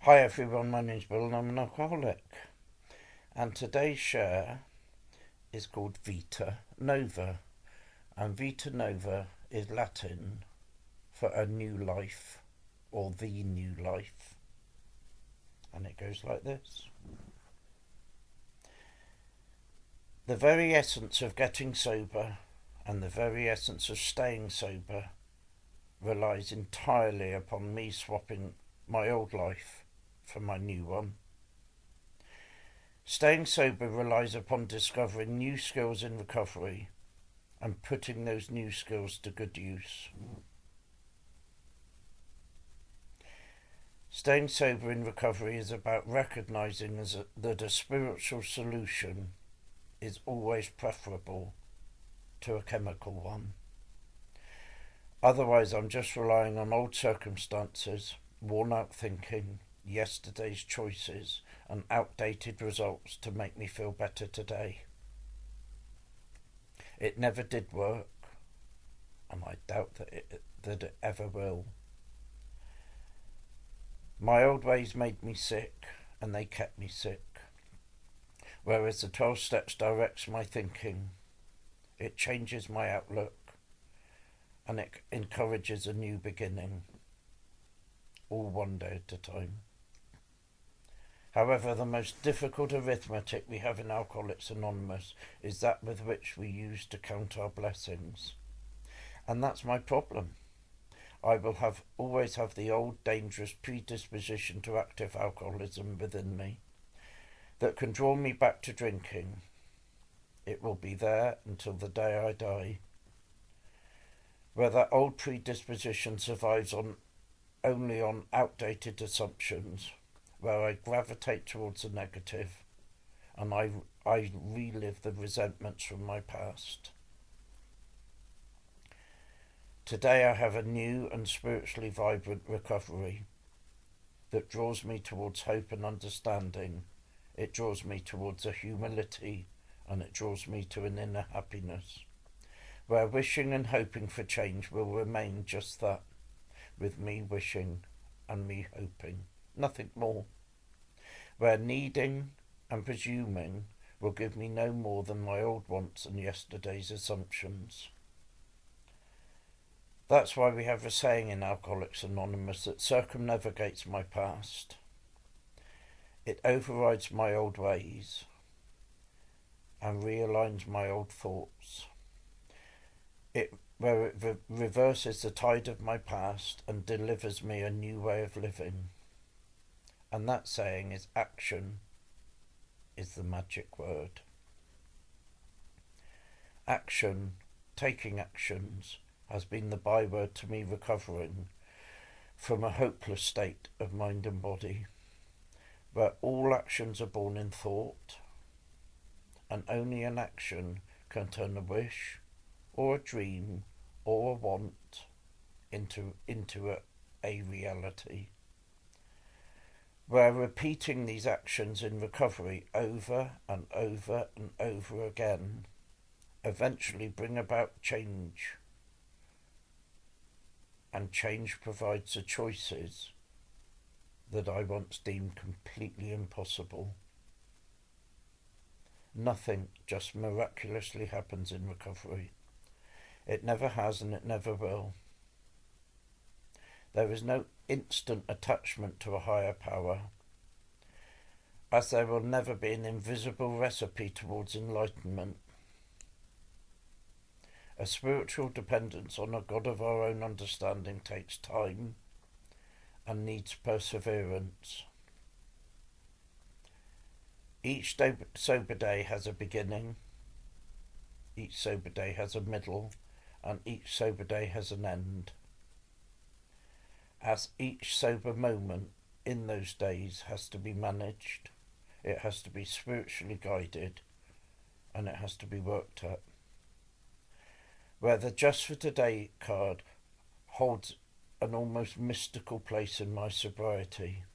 Hi everyone, my name's Bill and I'm an alcoholic. And today's share is called Vita Nova. And Vita Nova is Latin for a new life or the new life. And it goes like this. The very essence of getting sober and the very essence of staying sober relies entirely upon me swapping my old life for my new one. Staying sober relies upon discovering new skills in recovery and putting those new skills to good use. Staying sober in recovery is about recognizing that a spiritual solution is always preferable to a chemical one. Otherwise, I'm just relying on old circumstances, worn out thinking, yesterday's choices and outdated results to make me feel better today. It never did work, and I doubt that it ever will. My old ways made me sick, and they kept me sick. Whereas the 12 steps directs my thinking, it changes my outlook, and it encourages a new beginning, all one day at a time. However, the most difficult arithmetic we have in Alcoholics Anonymous is that with which we use to count our blessings. And that's my problem. I will always have the old dangerous predisposition to active alcoholism within me that can draw me back to drinking. It will be there until the day I die. Where that old predisposition survives only on outdated assumptions, where I gravitate towards the negative and I relive the resentments from my past. Today I have a new and spiritually vibrant recovery that draws me towards hope and understanding. It draws me towards a humility and it draws me to an inner happiness, where wishing and hoping for change will remain just that, with me wishing and me hoping. Nothing more. Where needing and presuming will give me no more than my old wants and yesterday's assumptions. That's why we have a saying in Alcoholics Anonymous that circumnavigates my past. It overrides my old ways and realigns my old thoughts. Where it reverses the tide of my past and delivers me a new way of living. And that saying is action is the magic word. Action, taking actions, has been the byword to me recovering from a hopeless state of mind and body, where all actions are born in thought, and only an action can turn a wish or a dream or a want into a reality. Where repeating these actions in recovery over and over and over again eventually bring about change, and change provides the choices that I once deemed completely impossible. Nothing just miraculously happens in recovery. It never has and it never will. There is no instant attachment to a higher power, as there will never be an invisible recipe towards enlightenment. A spiritual dependence on a God of our own understanding takes time and needs perseverance. Each sober day has a beginning, each sober day has a middle, and each sober day has an end. As each sober moment in those days has to be managed, it has to be spiritually guided, and it has to be worked at. Where the Just for Today card holds an almost mystical place in my sobriety.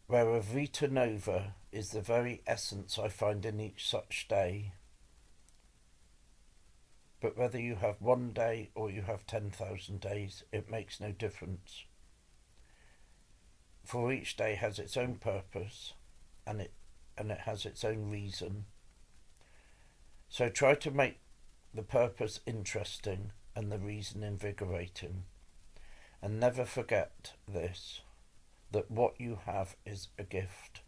Where a Vita Nova is the very essence I find in each such day. But whether you have one day or you have 10,000 days, it makes no difference. for each day has its own purpose, and it has its own reason. So try to make the purpose interesting and the reason invigorating. And never forget this, that what you have is a gift.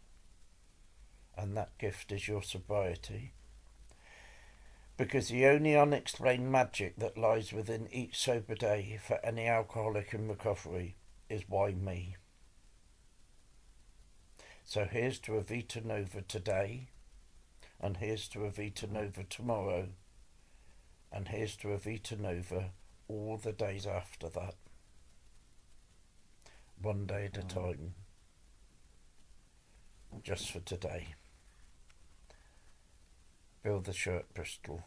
And that gift is your sobriety. Because the only unexplained magic that lies within each sober day for any alcoholic in recovery is why me. So here's to a Vita Nova today, and here's to a Vita Nova tomorrow, and here's to a Vita Nova all the days after that. One day at a time. Just for today. Bill the Shirt Bristol.